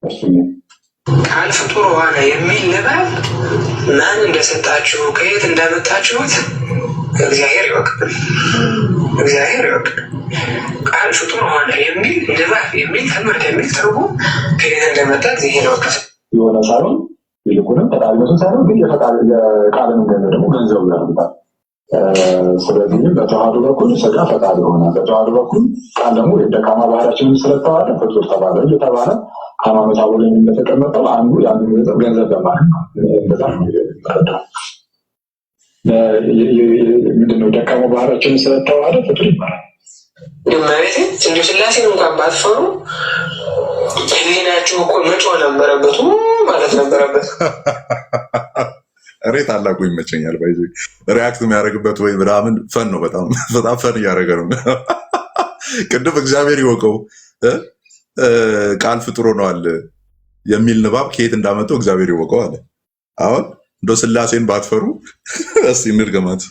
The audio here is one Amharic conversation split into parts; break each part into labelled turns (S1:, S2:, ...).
S1: ቃል ፍጡር ሆነ የሚል ንባብ ማን እንደሰጣችሁ ከየት እንዳመጣችሁት እግዚአብሔር ይወቅ። እግዚአብሔር ይወቅ። ቃል ፍጡር ሆነ የሚል ንባብ የሚል ትምህርት የሚል ትርጉም ከየት እንደመጣ እግዚአብሔር ይወቅ።
S2: የሆነ ሳይሆን ይልቁንም ፈጣሪነቱን ሳይሆን ግን የቃልን ገንዘብ ደግሞ ገንዘቡ ያደርጉታል። ስለዚህም በተዋህዶ በኩል ስጋ ፈጣሪ ሆነ፣ በተዋህዶ በኩል ቃል ደግሞ ደካማ ባህሪያችንን ስለተዋለ ፍጡር ተባለ እየተባለ ሃይማኖት አበው እንደተቀመጠው አንዱ የአንዱ ገንዘብ ለማለት ነው። እንደዛ ነው የሚረዳው። ምንድነው ደካማ ባህሪያችንን ስለተዋለ ፍጡር ይባላል።
S1: ማለት እንደ ስላሴን እንኳን ባትፈሩ ህሊናችሁ እኮ መጮህ ነበረበት ማለት ነበረበት።
S3: እሬ ታላቁ ይመቸኛል። ባይዞ ሪያክት የሚያደርግበት ወይ ምናምን ፈን ነው። በጣም ፈን እያደረገ ነው። ቅድም እግዚአብሔር ይወቀው ቃል ፍጡር ሆነዋል የሚል ንባብ ከየት እንዳመጣው እግዚአብሔር ይወቀው አለ። አሁን እንደ ስላሴን ባትፈሩ እስቲ እንድገማት።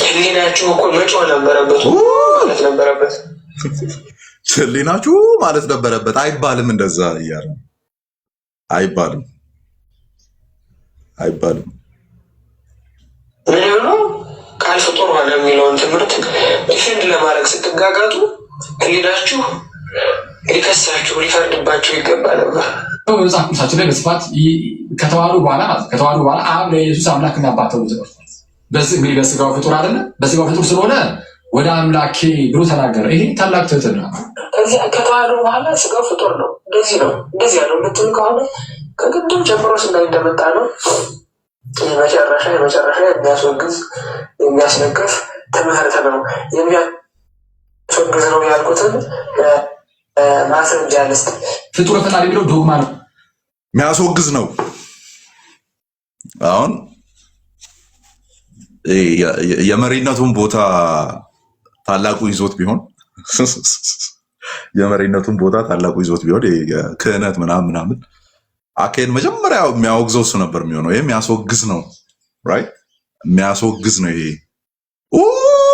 S1: ህሊናችሁ እኮ መጮህ ነበረበት ማለት ነበረበት።
S3: ህሊናችሁ ማለት ነበረበት አይባልም። እንደዛ እያለ አይባልም።
S1: ምን ሆኖ ቃል ፍጡር ሆነ የሚለውን ትምህርት ዲፌንድ ለማድረግ ስትጋጋጡ ህሊናችሁ ሊከሳችሁ ሊፈርድባችሁ ይገባ ነበር።
S4: በመጽሐፍ ቅዱሳችን ላይ በስፋት ከተዋህዶ በኋላ አብ ለኢየሱስ አምላክና አባት ተብሎ ተጠርቷል። እንግዲህ በስጋው ፍጡር አይደለ? በስጋው ፍጡር ስለሆነ ወደ አምላኬ ብሎ ተናገረ። ይሄ ታላቅ ትህትና ነው።
S1: ከተዋህዶ በኋላ ስጋው ፍጡር ነው። እንደዚህ ነው እንደዚህ ያለው ምትል ከሆነ ከቅድም ጀምሮ ስናይ እንደመጣ ነው። የመጨረሻ የሚያስወግዝ የሚያስነቅፍ ትምህርት ነው። የሚያስወግዝ ነው ያልኩትን ማስረጃ ልስጥ።
S4: ፍጡር ፈጣሪ የሚለው ዶግማ ነው።
S3: የሚያስወግዝ ነው። አሁን የመሪነቱን ቦታ ታላቁ ይዞት ቢሆን ክህነት ምናምን አኬን መጀመሪያ የሚያወግዘው እሱ ነበር የሚሆነው። ይሄ የሚያስወግዝ ነው። ራይት የሚያስወግዝ ነው። ይሄ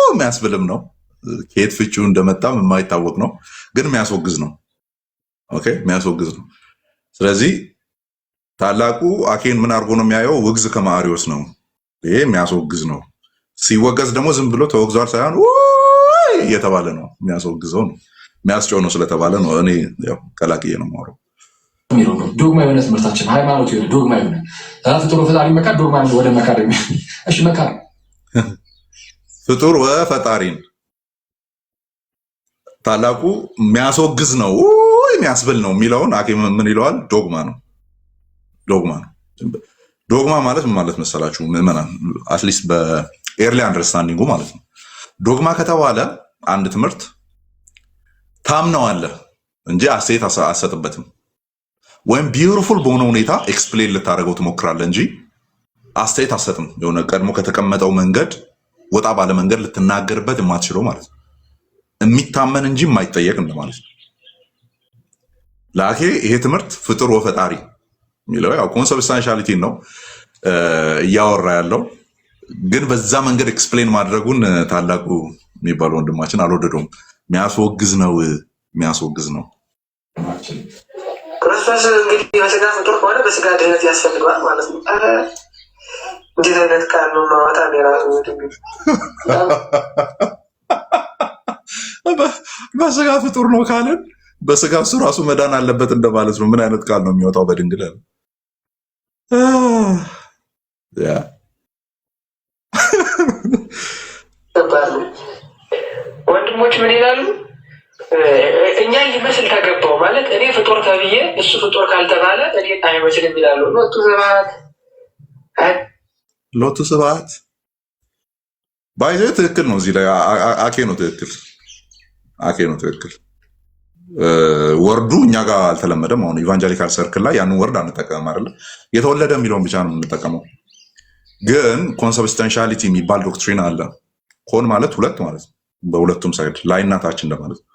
S3: የሚያስብልም ነው። ከየት ፍቺው እንደመጣም የማይታወቅ ነው፣ ግን የሚያስወግዝ ነው። ኦኬ የሚያስወግዝ ነው። ስለዚህ ታላቁ አኬን ምን አድርጎ ነው የሚያየው? ውግዝ ከማሪዎስ ነው። ይሄ የሚያስወግዝ ነው። ሲወገዝ ደግሞ ዝም ብሎ ተወግዟል ሳይሆን እየተባለ ነው የሚያስወግዘው ነው የሚያስጨው ነው ስለተባለ ነው። እኔ ያው ቀላቅዬ ነው የማወራው።
S4: ዶግማ የሆነ ትምህርታችን ሃይማኖት የሆነ ዶግማ የሆነ ፍጡር ፈጣሪ መካድ ዶግማ ወደ መካድ እሺ መካድ
S3: ፍጡር ወፈጣሪን ታላቁ የሚያስወግዝ ነው የሚያስብል ነው የሚለውን ሐኪም ምን ይለዋል? ዶግማ ነው። ዶግማ ማለት ምን ማለት መሰላችሁ ምዕመናን? አትሊስት በኤርሊ አንደርስታንዲንጉ ማለት ነው። ዶግማ ከተባለ አንድ ትምህርት ታምነዋለህ እንጂ አስተያየት አትሰጥበትም። ወይም ቢዩቲፉል በሆነ ሁኔታ ኤክስፕሌን ልታደርገው ትሞክራለህ እንጂ አስተያየት አትሰጥም። የሆነ ቀድሞ ከተቀመጠው መንገድ ወጣ ባለ መንገድ ልትናገርበት የማትችለው ማለት ነው። የሚታመን እንጂ የማይጠየቅ እንደማለት ነው። ላኬ ይሄ ትምህርት ፍጡር ወፈጣሪ የሚለው ያው ኮንሰብስታንሻሊቲ ነው እያወራ ያለው፣ ግን በዛ መንገድ ኤክስፕሌን ማድረጉን ታላቁ የሚባለው ወንድማችን አልወደደውም። የሚያስወግዝ ነው።
S1: ክርስቶስ እንግዲህ በስጋ ፍጡር ከሆነ በስጋ ድህነት ያስፈልገዋል ማለት ነው። እንዴት አይነት ቃል ነው ማውጣት የራሱ
S3: በስጋ ፍጡር ነው ካለን በስጋ እሱ ራሱ መዳን አለበት እንደማለት ነው። ምን አይነት ቃል ነው የሚወጣው በድንግል?
S1: ወንድሞች ምን ይላሉ? እኛን ሊመስል ተገባው ማለት እኔ ፍጡር ተብዬ እሱ ፍጡር ካልተባለ እኔ አይመስልም ይላሉ።
S3: ሎቱ ስብሐት ባይዘ ትክክል ነው። እዚህ ላይ አኬ ነው ትክክል። ወርዱ እኛ ጋር አልተለመደም። አሁን ኢቫንጀሊካል ሰርክል ላይ ያንን ወርድ አንጠቀምም አይደለ? የተወለደ የሚለውን ብቻ ነው የምንጠቀመው። ግን ኮንሰብስታንሻሊቲ የሚባል ዶክትሪን አለ። ኮን ማለት ሁለት ማለት ነው፣ በሁለቱም ሳይድ ላይና ታች እንደማለት ነው።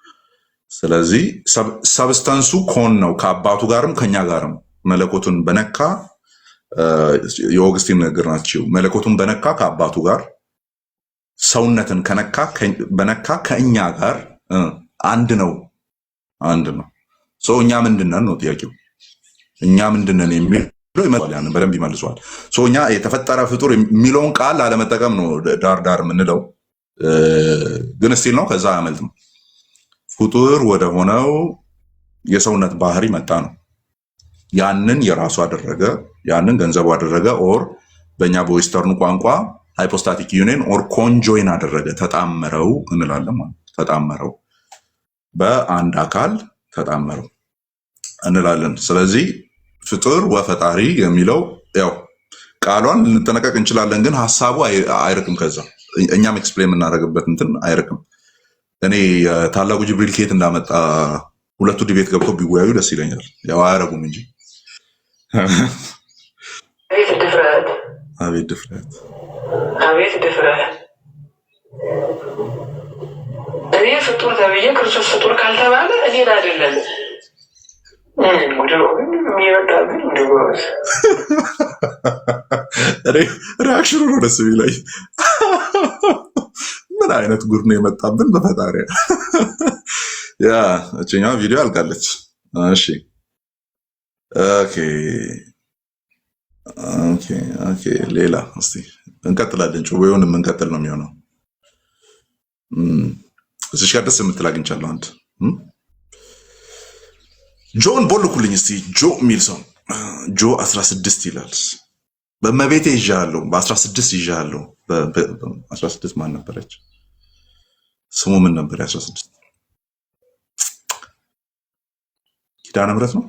S3: ስለዚህ ሰብስተንሱ ኮን ነው፣ ከአባቱ ጋርም ከኛ ጋርም። መለኮቱን በነካ የኦግስቲን ንግግር ናቸው። መለኮቱን በነካ ከአባቱ ጋር፣ ሰውነትን በነካ ከእኛ ጋር አንድ ነው። እኛ ምንድነን ነው ጥያቄው። እኛ ምንድነን የሚለው ይመጣል፣ ያንን በደንብ ይመልሰዋል። እኛ የተፈጠረ ፍጡር የሚለውን ቃል አለመጠቀም ነው ዳር ዳር የምንለው፣ ግን ስቲል ነው ከዛ አያመልጥም። ፍጡር ወደ ሆነው የሰውነት ባህሪ መጣ ነው። ያንን የራሱ አደረገ፣ ያንን ገንዘቡ አደረገ። ኦር በእኛ በዌስተርኑ ቋንቋ ሃይፖስታቲክ ዩኒየን ኦር ኮንጆይን አደረገ፣ ተጣመረው እንላለን ማለት ተጣመረው፣ በአንድ አካል ተጣመረው እንላለን። ስለዚህ ፍጡር ወፈጣሪ የሚለው ያው ቃሏን ልንጠነቀቅ እንችላለን፣ ግን ሀሳቡ አይርቅም። ከዛ እኛም ኤክስፕሌን የምናደርግበት እንትን አይርቅም። እኔ ታላቁ ጅብሪል ከየት እንዳመጣ ሁለቱ ዲቤት ገብቶ ቢወያዩ ደስ ይለኛል። ያው አያረጉም እንጂ
S1: አቤት ድፍረት!
S3: አቤት ድፍረት!
S1: አቤት ድፍረት! እኔ ፍጡር ተብዬ ክርስቶስ ፍጡር ካልተባለ እኔን አይደለም
S3: ሪአክሽኑ ነው ደስ የሚለኝ። ምን አይነት ጉድ ነው የመጣብን በፈጣሪ። ያ እችኛው ቪዲዮ አልቃለች። እሺ ኦኬ ሌላ እስቲ እንቀጥላለን። ጩቤውን የምንቀጥል ነው የሚሆነው። እዚህ ጋር ደስ የምትል አግኝቻለሁ። አንድ ጆን ቦልኩልኝ እስቲ። ጆ የሚል ሰው ጆ 16 ይላል። በመቤቴ ይዣለሁ፣ በ16 ይዣለሁ። በ16 ማን ነበረች? ስሙ ምን ነበር? 16 ኪዳነ ምሕረት ነው።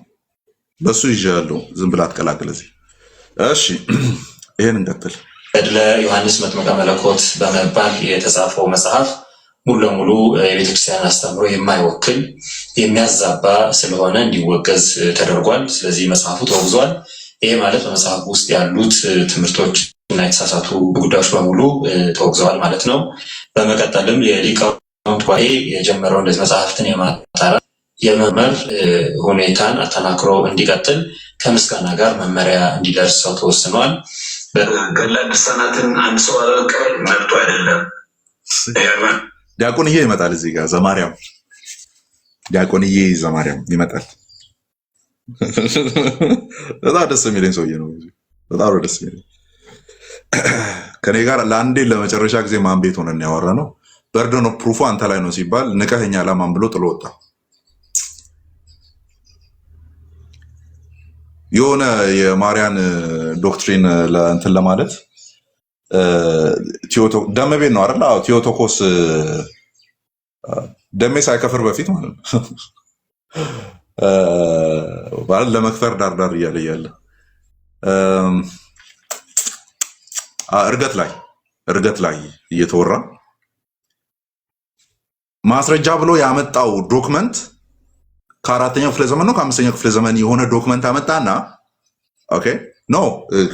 S3: በሱ ይዣለሁ። ዝም ብላ አትቀላቅል እዚህ። እሺ ይሄን እንቀጥል።
S5: ገድለ ዮሐንስ መጥምቀ መለኮት በመባል የተጻፈው መጽሐፍ ሙሉ ለሙሉ የቤተክርስቲያን አስተምሮ የማይወክል የሚያዛባ ስለሆነ እንዲወገዝ ተደርጓል። ስለዚህ መጽሐፉ ተወግዟል። ይሄ ማለት በመጽሐፉ ውስጥ ያሉት ትምህርቶች እና የተሳሳቱ ጉዳዮች በሙሉ ተወግዘዋል ማለት ነው። በመቀጠልም የሊቃውንት ጉባኤ የጀመረው እንደዚህ መጽሐፍትን የማጣራት የመመር ሁኔታን አጠናክሮ እንዲቀጥል ከምስጋና ጋር መመሪያ እንዲደርሰው ተወስኗል።
S6: ገድላት ድርሳናትን አንድ ሰው አለመቀበል መብቱ አይደለም።
S3: ዲያቆንዬ ይመጣል እዚህ ጋር ዘማርያም፣ ዲያቆንዬ ዘማርያም ይመጣል። በጣም ደስ የሚለኝ ሰውዬ ነው። በጣም ደስ የሚለኝ ከኔ ጋር ለአንዴ ለመጨረሻ ጊዜ ማን ቤት ሆነን ያወራ ነው። በርደን ኦፍ ፕሩፉ አንተ ላይ ነው ሲባል ንቀኸኛ ለማን ብሎ ጥሎ ወጣ። የሆነ የማርያን ዶክትሪን እንትን ለማለት ደመቤን ነው አይደል? ቴዎቶኮስ ደሜ ሳይከፍር በፊት ማለት ነው ማለት ለመክፈር ዳርዳር እያለ እርገት ላይ እየተወራ ማስረጃ ብሎ ያመጣው ዶክመንት ከአራተኛው ክፍለ ዘመን ነው ከአምስተኛው ክፍለ ዘመን የሆነ ዶክመንት አመጣና ኦኬ ኖ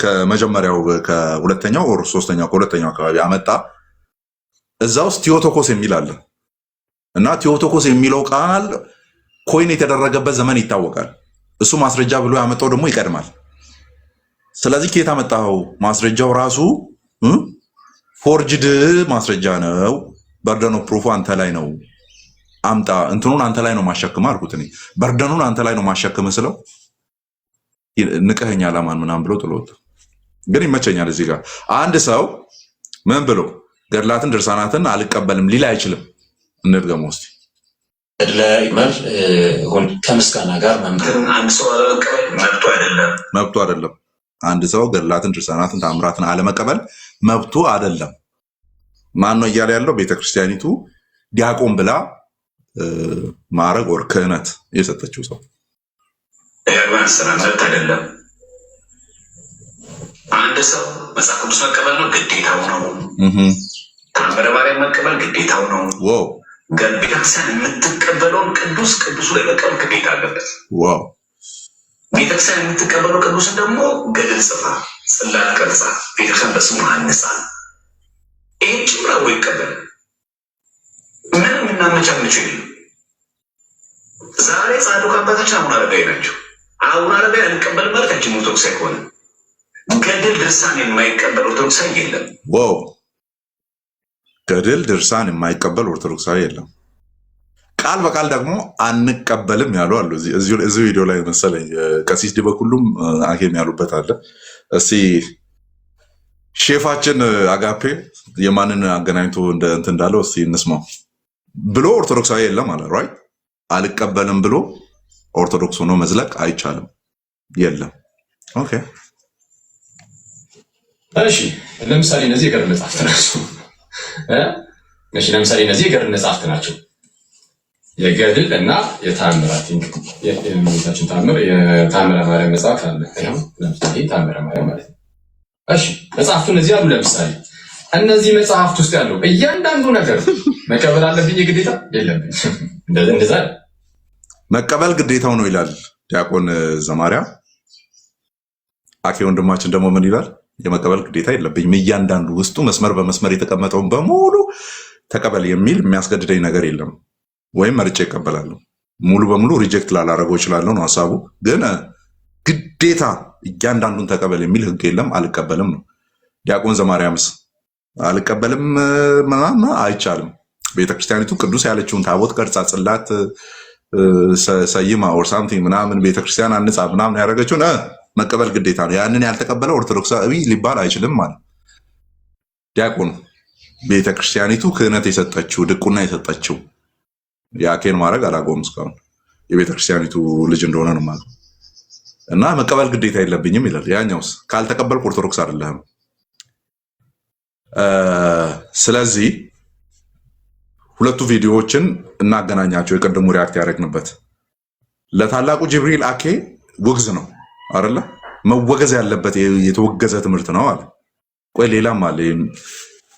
S3: ከመጀመሪያው ከሁለተኛው ኦር ሶስተኛው ከሁለተኛው አካባቢ አመጣ። እዛ ውስጥ ቴዎቶኮስ የሚል አለ እና ቴዎቶኮስ የሚለው ቃል ኮይን የተደረገበት ዘመን ይታወቃል። እሱ ማስረጃ ብሎ ያመጣው ደግሞ ይቀድማል። ስለዚህ ከየት አመጣው? ማስረጃው ራሱ ፎርጅድ ማስረጃ ነው። በርደን ኦፍ ፕሩፍ አንተ ላይ ነው፣ አምጣ እንትኑን አንተ ላይ ነው ማሸክም አልኩት። እኔ በርደኑን አንተ ላይ ነው ማሸክም ስለው ንቀኸኛ ለማን ምናምን ብሎ ጥሎት። ግን ይመቸኛል እዚህ ጋር አንድ ሰው ምን ብሎ ገድላትን ድርሳናትን አልቀበልም ሊል አይችልም። እንድገመው እስቲ።
S5: ገድለ ይመር ከምስጋና ጋር መምከር
S6: አንድ ሰው አለመቀበል
S3: መብቱ አይደለም። አንድ ሰው ገድላትን ድርሳናትን ታምራትን አለመቀበል መብቱ አይደለም። ማን ነው እያለ ያለው? ቤተክርስቲያኒቱ ዲያቆን ብላ ማዕረግ ወር ክህነት የሰጠችው ሰው
S6: መብት አይደለም። አንድ ሰው መጽሐፍ ቅዱስ መቀበል ነው ግዴታው ነው። ታምረ ማርያም መቀበል ግዴታው ነው። ቤተክርስቲያን የምትቀበለውን ቅዱሱ ላይ መቀበል ግዴታ አለበት። ቤተክርስቲያን የምትቀበለው ቅዱስን ደግሞ ገድል ጽፋ ጽላት ቀርጻ ቤተክርስቲያን በስሙ አንጻ ይህን ጭምራው ይቀበል። ምንም እናመቻመቸው የለም። ዛሬ ጻድቁ አባታችን አቡነ አረጋዊ ናቸው። አቡነ አረጋዊ አንቀበል ማለታችን ኦርቶዶክሳዊ ከሆነ ገድል ድርሳን የማይቀበል ኦርቶዶክሳዊ የለም።
S3: ገድል ድርሳን የማይቀበል ኦርቶዶክሳዊ የለም። ቃል በቃል ደግሞ አንቀበልም ያሉ አሉ። እዚህ ቪዲዮ ላይ መሰለኝ ቀሲስ ዲበኩሉም አኬም ያሉበት አለ። እስቲ ሼፋችን አጋፔ የማንን አገናኝቶ እንትን እንዳለው እስቲ እንስማው። ብሎ ኦርቶዶክሳዊ የለም አለ። ራይት አልቀበልም ብሎ ኦርቶዶክስ ሆኖ መዝለቅ አይቻልም። የለም። ኦኬ
S4: እሺ። ለምሳሌ እነዚህ የገድል መጽሐፍት ናቸው። እሺ ለምሳሌ እነዚህ የገድል መጽሐፍት ናቸው። የገድል እና የታምራት የእመቤታችን ታምር የታምረ ማርያም መጽሐፍ አለ። ይሄው ለምሳሌ ታምረ ማርያም ማለት ነው። እሺ መጽሐፍቱ እነዚህ አሉ። ለምሳሌ እነዚህ መጽሐፍት ውስጥ ያለው እያንዳንዱ ነገር መቀበል አለብኝ ግዴታ የለብኝ? እንደዛ
S3: መቀበል ግዴታው ነው ይላል ዲያቆን ዘማርያም። አኬ ወንድማችን ደግሞ ምን ይላል? የመቀበል ግዴታ የለብኝም፣ እያንዳንዱ ውስጡ መስመር በመስመር የተቀመጠውን በሙሉ ተቀበል የሚል የሚያስገድደኝ ነገር የለም፣ ወይም መርጬ እቀበላለሁ። ሙሉ በሙሉ ሪጀክት ላላረገው እችላለሁ ነው ሀሳቡ። ግን ግዴታ እያንዳንዱን ተቀበል የሚል ህግ የለም። አልቀበልም ነው። ዲያቆን ዘማርያምስ አልቀበልም ምናምን አይቻልም። ቤተክርስቲያኒቱ ቅዱስ ያለችውን ታቦት ቀርጻ ጽላት ሰይማ ኦር ሳምቲንግ ምናምን ቤተክርስቲያን አንጻ ምናምን ያደረገችውን መቀበል ግዴታ ነው። ያንን ያልተቀበለ ኦርቶዶክሳዊ ሊባል አይችልም ማለት ዲያቆኑ። ቤተክርስቲያኒቱ ክህነት የሰጠችው ድቁና የሰጠችው የአኬን ማድረግ አላቆም እስካሁን የቤተክርስቲያኒቱ ልጅ እንደሆነ ነው ማለት እና መቀበል ግዴታ የለብኝም ይላል። ያኛውስ ካልተቀበልክ ኦርቶዶክስ አይደለህም። ስለዚህ ሁለቱ ቪዲዮዎችን እናገናኛቸው። የቀደሙ ሪያክት ያደረግንበት ለታላቁ ጅብሪል አኬ ውግዝ ነው አይደለ? መወገዝ ያለበት የተወገዘ ትምህርት ነው አለ። ቆይ ሌላም አለ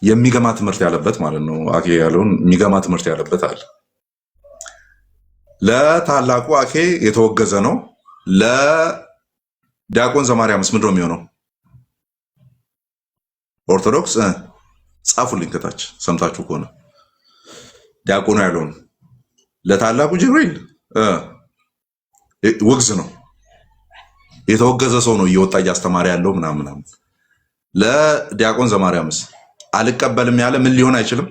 S3: የሚገማ ትምህርት ያለበት ማለት ነው። አኬ ያለውን የሚገማ ትምህርት ያለበት አለ። ለታላቁ አኬ የተወገዘ ነው። ለዲያቆን ዘማርያምስ ምንድን ነው የሚሆነው? ኦርቶዶክስ ጻፉልኝ ከታች ሰምታችሁ ከሆነ ዲያቆኑ ያለውን ለታላቁ ጅብሪል ውግዝ ነው፣ የተወገዘ ሰው ነው እየወጣ እያስተማረ ያለው ምናምን። ለዲያቆን ዘማርያምስ አልቀበልም ያለ ምን ሊሆን አይችልም?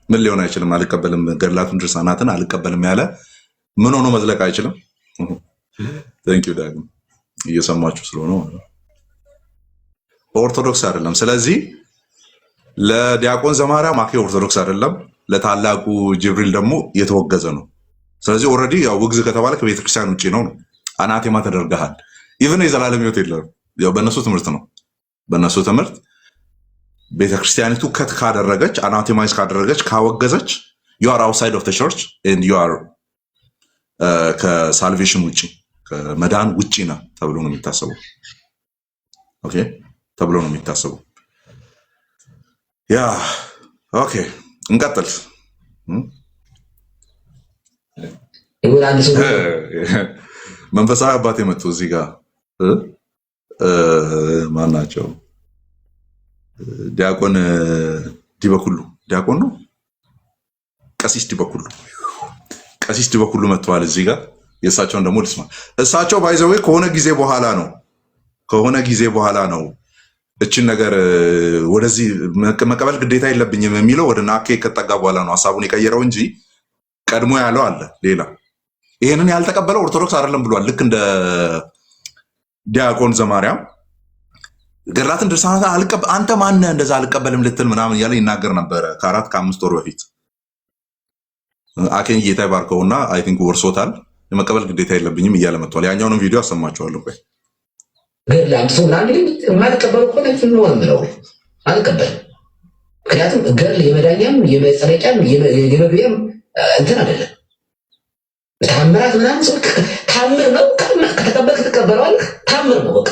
S3: ምን ሊሆን አይችልም? አልቀበልም ገድላቱን ድርሳናትን አልቀበልም ያለ ምን ሆኖ መዝለቅ አይችልም? ቴንኪው ዳግም እየሰማችሁ ስለሆነ ኦርቶዶክስ አይደለም። ስለዚህ ለዲያቆን ዘማርያም አኬ ኦርቶዶክስ አይደለም፣ ለታላቁ ጅብሪል ደግሞ የተወገዘ ነው። ስለዚህ ኦልሬዲ ያው ውግዝ ከተባለ ከቤተክርስቲያን ውጪ ነው፣ አናቴማ ተደርገሃል። ኢቭን የዘላለም ሕይወት የለም። ያው በእነሱ ትምህርት ነው። በእነሱ ትምህርት ቤተክርስቲያኒቱ ከት ካደረገች፣ አናቴማይዝ ካደረገች፣ ካወገዘች you are outside of the church and you are ከሳልቬሽን ውጪ ከመዳን ውጪ ነው ተብሎ ነው የሚታሰበው። ኦኬ ተብሎ ነው የሚታሰበው። ያ ኦኬ እንቀጥል። መንፈሳዊ አባት የመጡ እዚህ ጋር ማን ናቸው? ዲያቆን ዲበኩሉ ዲያቆን ነው። ቀሲስ ዲበኩሉ መጥተዋል እዚህ ጋር። የእሳቸውን ደግሞ ልስማ። እሳቸው ባይዘዌ ከሆነ ጊዜ በኋላ ነው እችን ነገር ወደዚህ መቀበል ግዴታ የለብኝም የሚለው ወደ ናኬ ከጠጋ በኋላ ነው ሀሳቡን የቀየረው እንጂ ቀድሞ ያለው አለ ሌላ። ይሄንን ያልተቀበለው ኦርቶዶክስ አይደለም ብሏል። ልክ እንደ ዲያቆን ዘማርያም ገድላትን ድርሳናት አንተ ማነህ እንደዛ አልቀበልም ልትል ምናምን እያለ ይናገር ነበረ ከ4-5 ወር በፊት። አኬን ጌታ ይባርከውና አይ ቲንክ ወርሶታል። የመቀበል ግዴታ የለብኝም እያለ መጥቷል። ያኛውንም ቪዲዮ አሰማችኋለሁ። ቆይ
S7: ገድል አምጥቶ ምናምን የማልቀበሉ እኮ ነው የምለው አልቀበልም። ምክንያቱም ገድል የመዳኛም የመጸደቂያም የመግቢያም እንትን አይደለም። ታምራት ምናምን ሰው ታምር ነው። ከተቀበልክ ትቀበለዋለህ። ታምር ነው በቃ።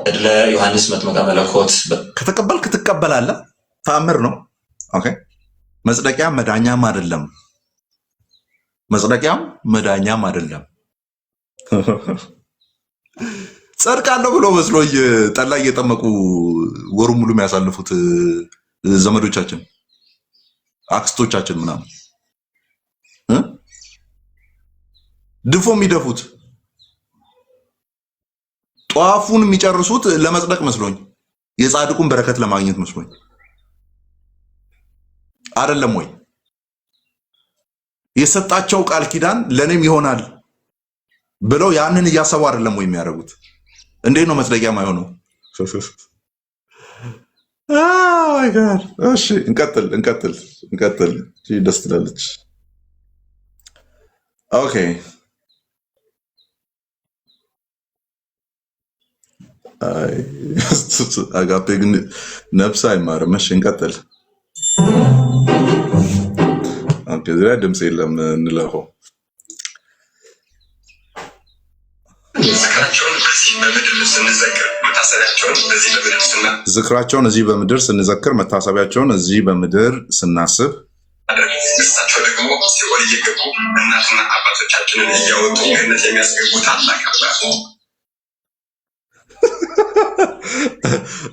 S5: ገድለ ዮሐንስ መጥምቀ መለኮት
S3: ከተቀበልክ ትቀበላለህ። ታምር ነው። ኦኬ መጽደቂያም መዳኛም አይደለም። ጸድቃለሁ ብሎ መስሎኝ ጠላ እየጠመቁ ወሩ ሙሉ የሚያሳልፉት ዘመዶቻችን አክስቶቻችን ምናምን ድፎ የሚደፉት ጧፉን የሚጨርሱት ለመጽደቅ መስሎኝ የጻድቁን በረከት ለማግኘት መስሎኝ አይደለም ወይ? የሰጣቸው ቃል ኪዳን ለኔም ይሆናል ብለው ያንን እያሰቡ አይደለም ወይ የሚያደርጉት? እንዴት ነው መጽደቂያ ማይሆነው? አይ ጋር እሺ፣ እንቀጥል። ደስ ትላለች። ኦኬ አጋፔ ግን ነፍስ አይማርም። እሺ እንቀጥል። ኦኬ እዚህ ላይ ድምፅ የለም እንለፈው። ዝክራቸውን እዚህ በምድር ስንዘክር መታሰቢያቸውን እዚህ በምድር ስናስብ
S6: እሳቸው ደግሞ ሲኦል እየገቡ እናትና አባቶቻችንን እያወጡ ገነት የሚያስገቡ ታላቅ አባት።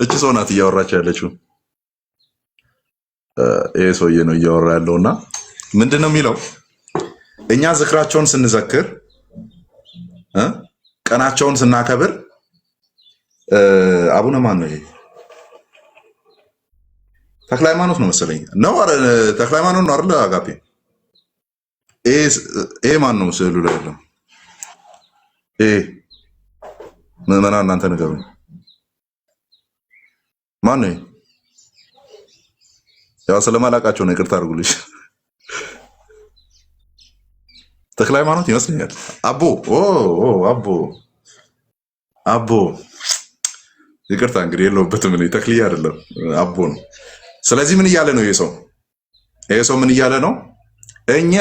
S3: እቺ ሰው ናት እያወራች ያለችው። ይሄ ሰውዬ ነው እያወራ ያለውና ምንድን ነው የሚለው? እኛ ዝክራቸውን ስንዘክር ቀናቸውን ስናከብር አቡነ ማን ነው ይሄ? ተክለ ሃይማኖት ነው መሰለኝ ነው። ተክለ ሃይማኖት ነው አይደል? አጋፔ ይሄ ማን ነው ስዕሉ ላይ ያለው? ይሄ ምዕመና እናንተ ንገሩኝ፣ ማን ነው? ያው ስለማላውቃቸው ነው፣ ይቅርታ አድርጉልኝ። ተክለ ሃይማኖት ይመስለኛል። አቦ ይቅርታ እንግዲህ የለውበትም። እኔ ተክልዬ አይደለም አቦ ነው። ስለዚህ ምን እያለ ነው ይሄ ሰው ምን እያለ ነው? እኛ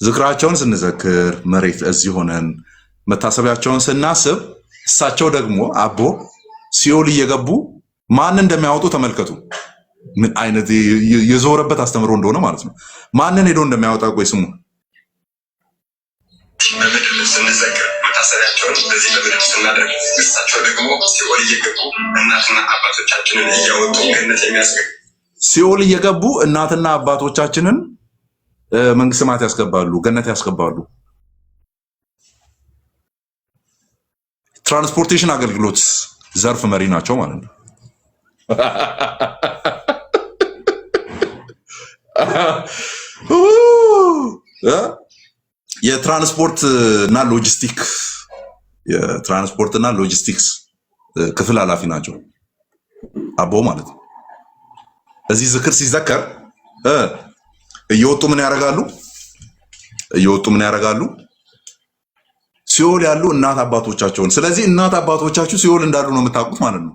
S3: ዝክራቸውን ስንዘክር መሬት እዚህ ሆነን መታሰቢያቸውን ስናስብ እሳቸው ደግሞ አቦ ሲኦል እየገቡ ማን እንደሚያወጡ ተመልከቱ። ምን አይነት የዞረበት አስተምሮ እንደሆነ ማለት ነው። ማንን ሄዶ እንደሚያወጣ ቆይ ስሙ።
S6: በምድር ስንዘክር መታሰቢያቸውን በዚህ በምድር ስናደርግ እሳቸው ደግሞ ሲኦል እየገቡ እናትና አባቶቻችንን እያወጡ ገነት የሚያስገቡ
S3: ሲኦል እየገቡ እናትና አባቶቻችንን መንግስተ ሰማያት ያስገባሉ፣ ገነት ያስገባሉ። ትራንስፖርቴሽን አገልግሎት ዘርፍ መሪ ናቸው ማለት ነው። የትራንስፖርት እና ሎጂስቲክስ ክፍል ኃላፊ ናቸው አቦ ማለት ነው። እዚህ ዝክር ሲዘከር እየወጡ ምን ያደርጋሉ? ሲኦል ያሉ እናት አባቶቻቸውን። ስለዚህ እናት አባቶቻችሁ ሲኦል እንዳሉ ነው የምታውቁት ማለት ነው።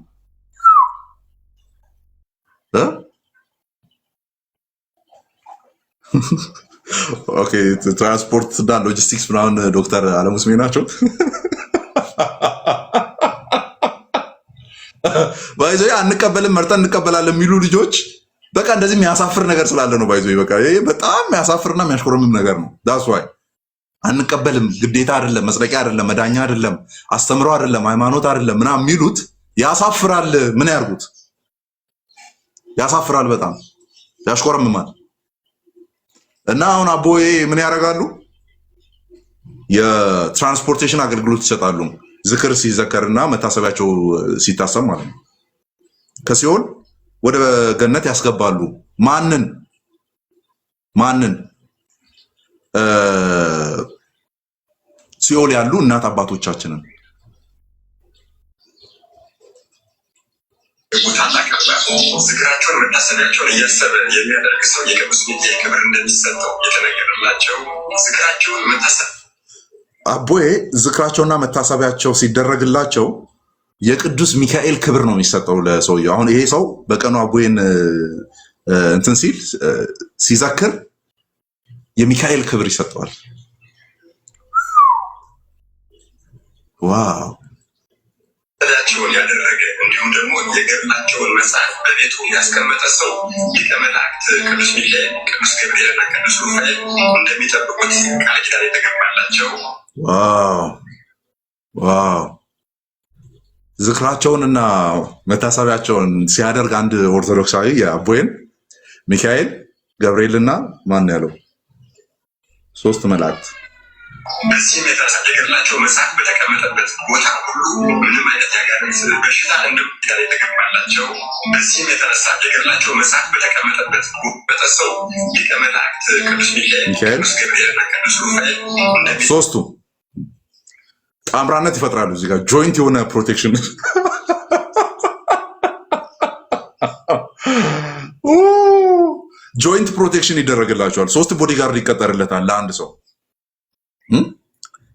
S3: ኦኬ ትራንስፖርት እና ሎጂስቲክስ ምናምን ዶክተር አለሙ ስሜ ናቸው። ባይዞ አንቀበልም መርጠን እንቀበላለን የሚሉ ልጆች በቃ እንደዚህ የሚያሳፍር ነገር ስላለ ነው። ባይዞ በቃ ይሄ በጣም የሚያሳፍርና የሚያሽኮረምም ነገር ነው። ዳስ ዋይ አንቀበልም፣ ግዴታ አይደለም፣ መስረቂያ አይደለም፣ መዳኛ አይደለም፣ አስተምሮ አይደለም፣ ሃይማኖት አይደለም ምናምን የሚሉት ያሳፍራል። ምን ያርጉት? ያሳፍራል፣ በጣም ያሽኮረምማል። እና አሁን አቦዬ ምን ያደርጋሉ? የትራንስፖርቴሽን አገልግሎት ይሰጣሉ። ዝክር ሲዘከርና መታሰቢያቸው ሲታሰብ ማለት ነው። ከሲኦል ወደ ገነት ያስገባሉ። ማንን? ሲኦል ያሉ እናት አባቶቻችንን።
S6: ዝክራቸውን መታሰቢያቸውን እያሰበ የሚያደርግ ሰው የቅዱስ ሚካኤል ክብር እንደሚሰጠው የተነገረላቸው ዝክራቸውን መታሰብ
S3: አቦዬ ዝክራቸውና መታሰቢያቸው ሲደረግላቸው የቅዱስ ሚካኤል ክብር ነው የሚሰጠው ለሰውየው። አሁን ይሄ ሰው በቀኑ አቦዬን እንትን ሲዘክር የሚካኤል ክብር ይሰጠዋል። ዋው!
S6: ቸውን ያደረገ እንዲሁም ደግሞ የገድላቸውን መጽሐፍ በቤቱ ያስቀመጠ ሰው ሊቀ መላእክት ቅዱስ ሚካኤል፣ ቅዱስ ገብርኤልና ቅዱስ ሩፋኤል እንደሚጠብቁት ቃል ኪዳን የተገባላቸው።
S3: ዋው! ዝክራቸውንና መታሰቢያቸውን ሲያደርግ አንድ ኦርቶዶክሳዊ የአቦዬን ሚካኤል፣ ገብርኤልና ማን ያለው 3 መላእክት
S6: በዚህም የተነሳ የገድላቸው መጽሐፍ በተቀመጠበት ቦታ ሁሉ ምንም አይነት ያጋንንት በሽታ እንደሚያል የተገባላቸው። በዚህም የተነሳ የገድላቸው መጽሐፍ በተቀመጠበት በተሰው ሊቀ መላእክት ቅዱስ ሚካኤል፣ ቅዱስ ገብርኤልና ቅዱስ ሩፋኤል
S3: ሶስቱ ጣምራነት ይፈጥራሉ። እዚህ ጋር ጆይንት የሆነ ፕሮቴክሽን ጆይንት ፕሮቴክሽን ይደረግላቸዋል። 3 ቦዲጋርድ ይቀጠርለታል ለአንድ ሰው።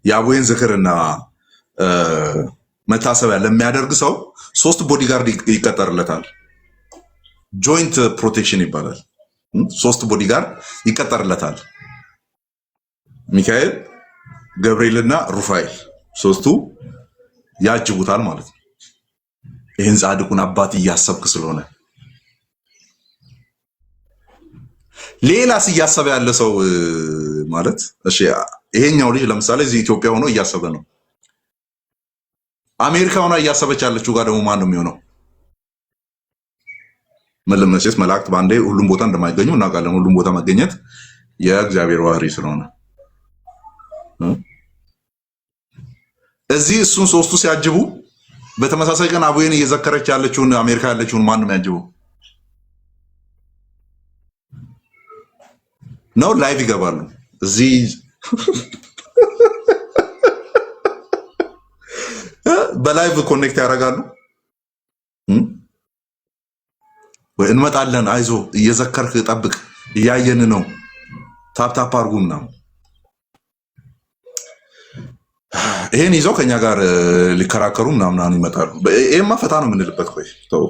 S3: የአቡዬን ዝክርና መታሰቢያ ለሚያደርግ ሰው 3 ቦዲጋርድ ይቀጠርለታል። ጆይንት ፕሮቴክሽን ይባላል። 3 ቦዲጋርድ ይቀጠርለታል። ሚካኤል፣ ገብርኤልና ሩፋኤል 3ቱ ያጅቡታል ማለት ነው። ይህን ጻድቁን አባት እያሰብክ ስለሆነ ሌላስ እያሰበ ያለ ሰው ማለት እሺ፣ ይሄኛው ልጅ ለምሳሌ እዚህ ኢትዮጵያ ሆኖ እያሰበ ነው። አሜሪካ ሆና እያሰበች ያለችው ጋር ደግሞ ማን ነው የሚሆነው? መለመሰስ መላእክት ባንዴ ሁሉም ቦታ እንደማይገኙ እናውቃለን። ሁሉም ቦታ መገኘት የእግዚአብሔር ባህሪ ስለሆነ እዚህ እሱን 3ቱ ሲያጅቡ፣ በተመሳሳይ ቀን አቡዬን እየዘከረች ያለችውን አሜሪካ ያለችውን ማን ነው የሚያጅበው? ነው ላይቭ ይገባሉ። እዚህ በላይቭ ኮኔክት ያደርጋሉ። ወይ እንመጣለን፣ አይዞ እየዘከርክ ጠብቅ፣ እያየን ነው፣ ታፕታፕ አድርጉ ምናምን። ይሄን ይዘው ከኛ ጋር ሊከራከሩ ምናምን ይመጣሉ። ይሄማ ፈታ ነው የምንልበት። ቆይ ተው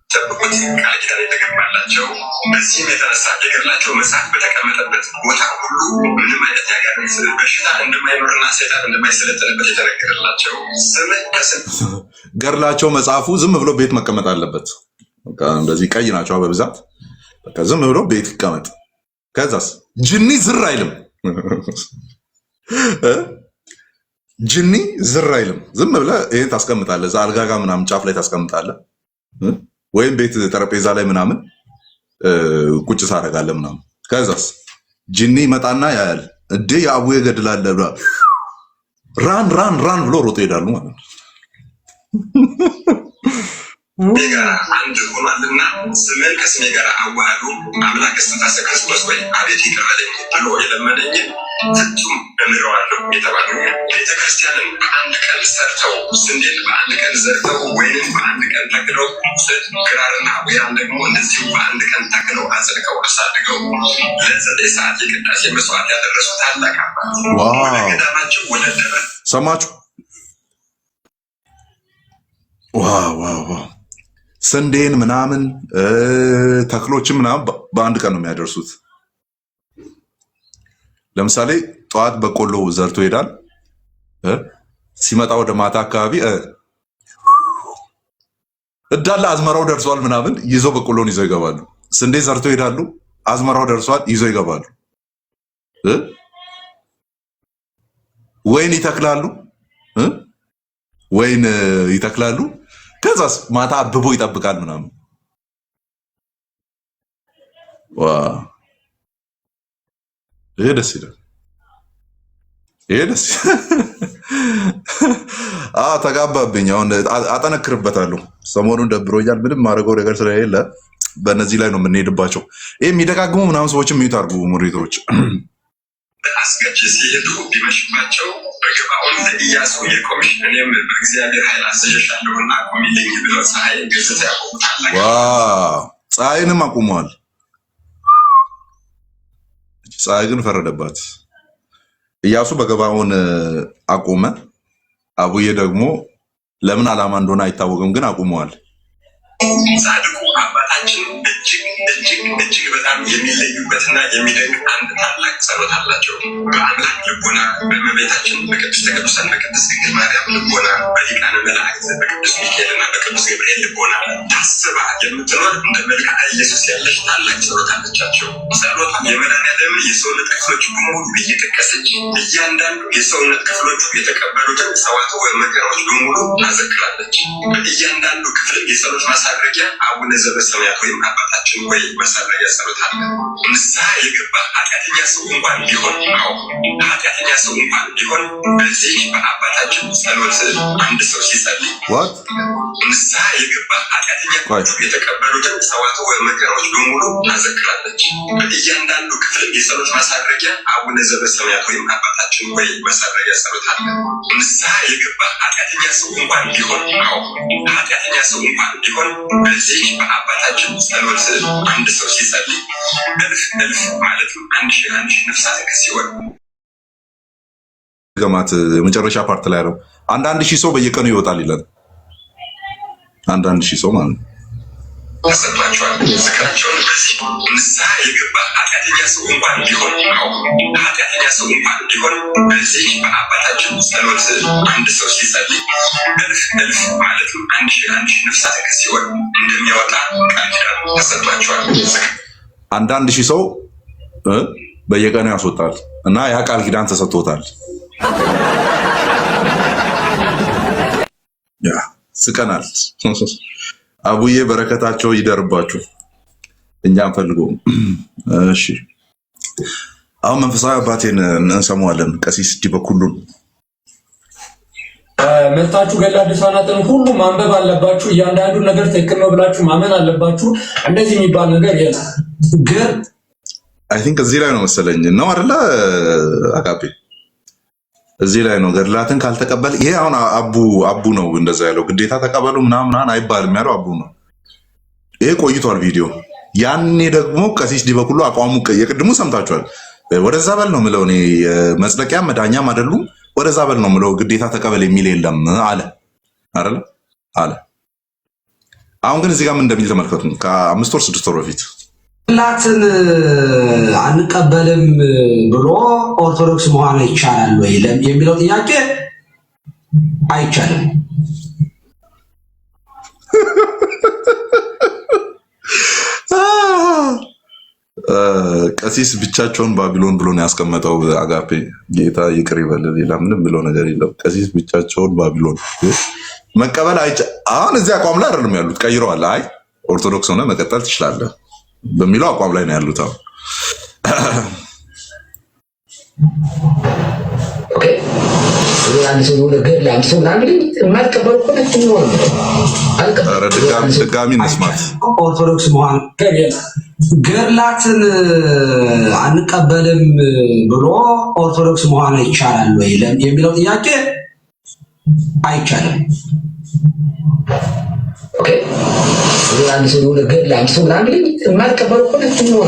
S6: ጠብቁት፣ ቃል ኪዳን የተገባላቸው። በዚህም የተነሳ የገድላቸው መጽሐፍ በተቀመጠበት ቦታ ሁሉ ምንም አይነት ያጋንንት በሽታ እንደማይኖርና ሰይጣን እንደማይሰለጥንበት የተነገረላቸው።
S3: ገድላቸው መጽሐፉ ዝም ብሎ ቤት መቀመጥ አለበት። በቃ እንደዚህ ቀይ ናቸው በብዛት። በቃ ዝም ብሎ ቤት ይቀመጥ። ከዛስ ጅኒ ዝር አይልም። ጅኒ ዝር አይልም። ዝም ብለህ ይሄን ታስቀምጣለህ፣ እዛ አልጋ ጋር ምናምን ጫፍ ላይ ታስቀምጣለህ፣ ወይም ቤት ጠረጴዛ ላይ ምናምን ቁጭ ታደርጋለህ ምናምን። ከዛስ ጅኒ መጣና ያያል፣ እንዴ የአቡዬ ገድላለ ብላ ራን ራን ራን ብሎ ሮጦ ይሄዳሉ ማለት ነው።
S6: ጋር አንድ ሆኗልና ስምን ከስሜ ጋር አዋህዱ አምላክ እስትንፋሰ ክርስቶስ ወይ አቤት ይቅር በለኝ ብሎ የለመነኝ ፍጹም እምረዋለሁ የተባሉ ቤተክርስቲያንን በአንድ ቀን ሰርተው ስንዴን በአንድ ቀን ዘርተው ወይንም በአንድ ቀን ተክለው ግራርና ወይራን ደግሞ እንደዚሁ በአንድ ቀን ተክለው አጽድቀው አሳድገው ለ9 ሰዓት የቅዳሴ መስዋዕት ያደረሱ ታላቅ አባት ወደ ገዳማቸው ወደ ደብረ
S3: ሰማችሁ? ዋው ስንዴን ምናምን ተክሎችን ምናምን በአንድ ቀን ነው የሚያደርሱት። ለምሳሌ ጠዋት በቆሎ ዘርቶ ይሄዳል። ሲመጣ ወደ ማታ አካባቢ እዳለ አዝመራው ደርሷል ምናምን ይዘው በቆሎን ይዘው ይገባሉ። ስንዴ ዘርቶ ይሄዳሉ። አዝመራው ደርሷል ይዘው ይገባሉ። ወይን ይተክላሉ። ከዛስ ማታ አብቦ ይጠብቃል ምናምን። ይሄ ደስ ይላል። ተጋባብኝ። አሁን አጠነክርበታለሁ። ሰሞኑን ደብሮኛል። ምንም ማድረገው ነገር ስለሌለ በእነዚህ ላይ ነው የምንሄድባቸው። ይህ የሚደጋግሙ ምናምን ሰዎች የሚዩት አድርጉ ሞዴሬተሮች።
S6: አስገጭ ሲሄዱ ቢመሽባቸው በገባኦን ለኢያሱ የቆምሽ እኔም በእግዚአብሔር ኃይል አስጀሻለሁና ቆሚልኝ ብለው ፀሐይን ገጽታ ያቆሙታል።
S3: ፀሐይንም አቁመዋል። ፀሐይ ግን ፈረደባት። ኢያሱ በገባኦን አቆመ። አቡዬ ደግሞ ለምን ዓላማ እንደሆነ አይታወቅም፣ ግን አቁመዋል።
S6: ጻድቁ አባታችን እጅግ በጣም የሚለዩበትና የሚደንቅ አንድ ታላቅ ጸሎት አላቸው። በአምላክ ልቦና በእመቤታችን በቅድስተ ቅዱሳን በቅድስት ድንግል ማርያም ልቦና በሊቃነ መላእክት በቅዱስ ሚካኤልና በቅዱስ ገብርኤል ልቦና ታስባ የምትኖር እንደ መልክዓ ኢየሱስ ያለች ታላቅ ጸሎት አለቻቸው። ጸሎቷ የመድኃኒዓለምን የሰውነት ክፍሎች በሙሉ እየጠቀሰች እያንዳንዱ የሰውነት ክፍሎቹ የተቀበሉትን ሰዋትወ መከራዎች በሙሉ ታዘክራለች። በእያንዳንዱ ክፍልም የጸሎት ማሳረጊያ አቡነ ዘበሰማያት ወይም አባታችን ወይ ማሳረጊያ ጸሎት አለ። ንስሐ የገባ ኃጢአተኛ ሰው እንኳን ቢሆን ኃጢአተኛ ሰው እንኳን ቢሆን በዚህ በአባታችን ጸሎት አንድ ሰው ሲጸልይ ንስሐ የገባ ኃጢአተኛ የተቀበሉትን ሰዋዕት መከራዎች በሙሉ ታዘክራለች። በእያንዳንዱ ክፍል የጸሎት ማሳረጊያ አቡነ ዘበሰማያት ወይም አባታችን ወይ ማሳረጊያ ጸሎት አለ። ንስሐ የገባ ኃጢአተኛ ሰው እንኳን ቢሆን ኃጢአተኛ ሰው እንኳን ቢሆን በዚህ በአባታችን ጸሎት አንድ ሰው ሲጸልይ እልፍ ማለትም 1000 ነፍሳት ሲሆን
S3: ገማት የመጨረሻ ፓርት ላይ ነው። አንድ ሺህ ሰው በየቀኑ ይወጣል ይላል። አንድ ሺህ ሰው ማለት ነው
S6: ተሰጥቷቸዋል። ዝክራቸውን በዚህ ንስሐ የገባ ኃጢአተኛ ሰው እንኳን ቢሆን ኃጢአተኛ ሰው እንኳን ቢሆን በዚህ በአባታችን ጸሎት አንድ ሰው ሲጸልይ እልፍ ማለትም 1000 ነፍሳት ሲሆን እንደሚያወጣ ቃል ኪዳን ተሰጥቷቸዋል።
S3: አንድ ሺህ ሰው በየቀኑ ያስወጣል እና ያ ቃል ኪዳን ተሰጥቶታል። ያ ስቀናል። አቡዬ በረከታቸው ይደርባችሁ። እኛ አንፈልገውም። እሺ አሁን መንፈሳዊ አባቴን እንሰማዋለን። ቀሲስ ዲበኩሉን
S4: መጣችሁ ገድለ ድርሳናትን ሁሉ ማንበብ አለባችሁ። እያንዳንዱን ነገር ትክክል ነው ብላችሁ ማመን አለባችሁ። እንደዚህ የሚባል ነገር የለም። ግን
S3: አይ ቲንክ እዚህ ላይ ነው መሰለኝ ነው አይደለ አቃቤ እዚህ ላይ ነው ገድላትን ካልተቀበል ይሄ አሁን አቡ ነው እንደዛ ያለው ግዴታ ተቀበሉ ምናምን አይባልም ያለው አቡ ነው። ይሄ ቆይቷል ቪዲዮ። ያኔ ደግሞ ቀሲስ ዲበኩሉ አቋሙ የቅድሙ ሰምታችኋል። ወደዛ በል ነው ምለው እኔ መጽደቂያ መዳኛም አይደሉም ወደዛ በል ነው ምለው ግዴታ ተቀበል የሚል የለም አለ አይደለ አለ። አሁን ግን እዚህ ጋር ምን እንደሚል ተመልከቱ። ከ5 ወር 6 ወር በፊት
S8: ገድላትን አንቀበልም ብሎ ኦርቶዶክስ መሆን ይቻላል ወይ የሚለው ጥያቄ አይቻልም።
S3: ቀሲስ ብቻቸውን ባቢሎን ብሎ ነው ያስቀመጠው። አጋፔ ጌታ ይቅር ይበል፣ ሌላ ምንም ብሎ ነገር የለም። ቀሲስ ብቻቸውን ባቢሎን መቀበል አሁን እዚህ አቋም ላይ አይደለም ያሉት፣ ቀይረዋል። አይ ኦርቶዶክስ ሆነ መቀጠል ትችላለህ በሚለው አቋም ላይ ነው ያሉት። አሁን
S7: ኦኬ አንድ ሰው ገድል አንድ ሰው ምናምን የማልቀበል እኮ ነው አልቀበል።
S3: ድጋሚ እንስማት።
S8: ኦርቶዶክስ መሆን ገድላትን አንቀበልም ብሎ ኦርቶዶክስ መሆን ይቻላል ወይ የሚለው ጥያቄ አይቻልም።
S7: ኦኬ አንድ ሰው ገድል አንድ ሰው ምናምን የማልቀበል እኮ ነው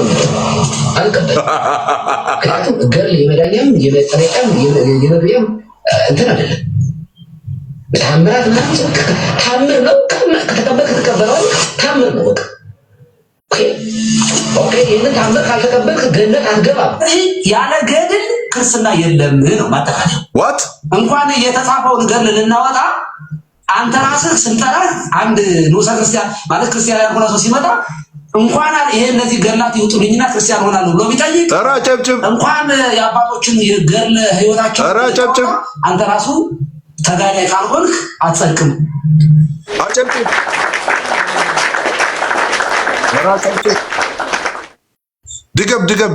S7: አልቀበል። ምክንያቱም ገድል የመዳኛም የመጠረቂያም የመብያም እንትን አይደለም። ታምራት ምናምን ታምር ነው። ከተቀበልክ ትቀበለዋለህ። ታምር ነው በቃ። ኦኬ ይህንን ታምር ካልተቀበልክ ገነት አትገባም።
S8: ያለ ገድል ክርስትና የለም ነው ማጠቃለያ።
S3: ዋት
S8: እንኳን የተጻፈውን ገድል ልናወጣ አንተ ራስህ ስንጠራህ አንድ ንዑሰ ክርስቲያን ማለት ክርስቲያን ያልሆነ ሰው ሲመጣ እንኳን ይሄ እነዚህ ገድላት ይውጡልኝና ክርስቲያን ሆናለሁ ብሎ ቢጠይቅ እንኳን የአባቶችን የገድል ህይወታቸው አንተ ራሱ ተጋዳይ ካልሆንክ አትጸድቅም።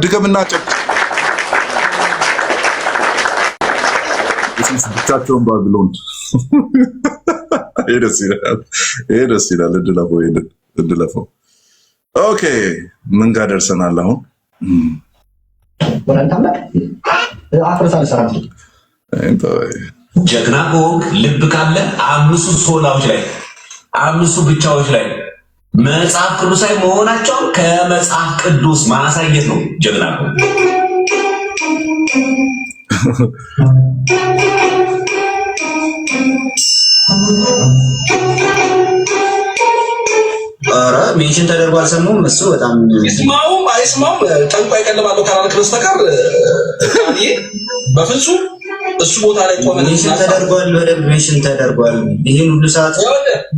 S3: ድገምና ብቻቸውን ባቢሎን ይሄ ደስ ይላል። እንድለፈው። ኦኬ ምን ጋር ደርሰናል አሁን?
S9: ጀግና ከሆንክ ልብ ካለ 5 ሶላዎች ላይ 5 ብቻዎች ላይ መጽሐፍ ቅዱሳዊ መሆናቸውን ከመጽሐፍ ቅዱስ ማሳየት ነው። ጀግና ከሆንክ
S10: ኧረ ሜንሽን ተደርጎ አልሰማሁም። እሱ በጣም
S8: ይስማውም አይስማውም ጠንቋይ ቀለባለው ካላልክ በስተቀር በፍጹም እሱ ቦታ ላይ ቆመ።
S10: ሜንሽን ተደርጓል፣ በደንብ ሜንሽን ተደርጓል። ይሄን ሁሉ ሰዓት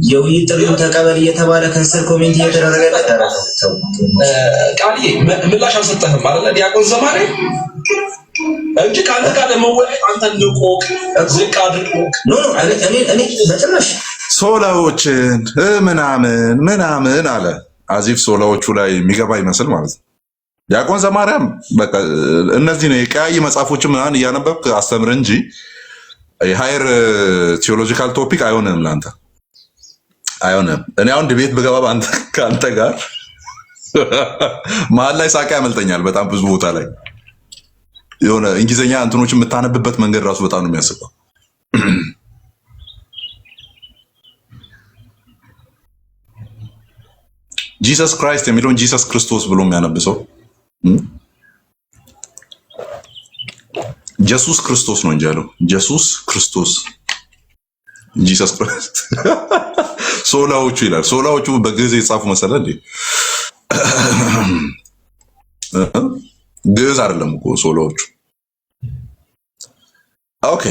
S10: የውይይት ጥሪውን ተቀበል እየተባለ ከስር ኮሜንት እየተደረገ ተደረገው።
S8: ቃልዬ ምላሽ አልሰጠህም አይደል? ዲያቆን ዘማሪ እንጂ ካንተ ጋር ለመወያየት አንተ ንቆቅ ዝቅ አድርቆቅ
S10: እኔ በጭራሽ
S3: ሶላዎችን ምናምን አለ አዚፍ ሶላዎቹ ላይ የሚገባ ይመስል ማለት ነው። ዲያቆን ዘማርያም በቃ እነዚህ ነው የቀያይ መጽሐፎችን ምናምን እያነበብክ አስተምር እንጂ የሃየር ቴዎሎጂካል ቶፒክ አይሆንም ለአንተ አይሆንም። እኔ አሁን ቤት ብገባ ከአንተ ጋር መሀል ላይ ሳቂ ያመልጠኛል። በጣም ብዙ ቦታ ላይ የሆነ እንግሊዝኛ እንትኖች የምታነብበት መንገድ ራሱ በጣም ነው የሚያስበው። ጂሰስ ክራይስት የሚለውን ጂሰስ ክርስቶስ ብሎ የሚያነብሰው ጀሱስ ክርስቶስ ነው እንጂ ያለው ጀሱስ ክርስቶስ ጂሰስ ክራይስት ሶላዎቹ ይላል። ሶላዎቹ በግዕዝ የጻፉ መሰለ እንዴ? ግዕዝ አይደለም እኮ ሶላዎቹ። ኦኬ።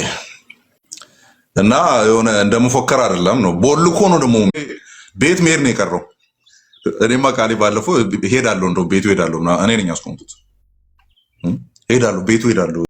S3: እና የሆነ እንደመፎከር አይደለም ነው ቦልኮ ነው ደግሞ ቤት መሄድ ነው የቀረው። እኔማ ቃሌ ባለፈው ሄዳለሁ እንደው ቤቱ ሄዳለሁ እኔ ነኝ ያስቆምኩት። ሄዳለሁ ቤቱ ሄዳለሁ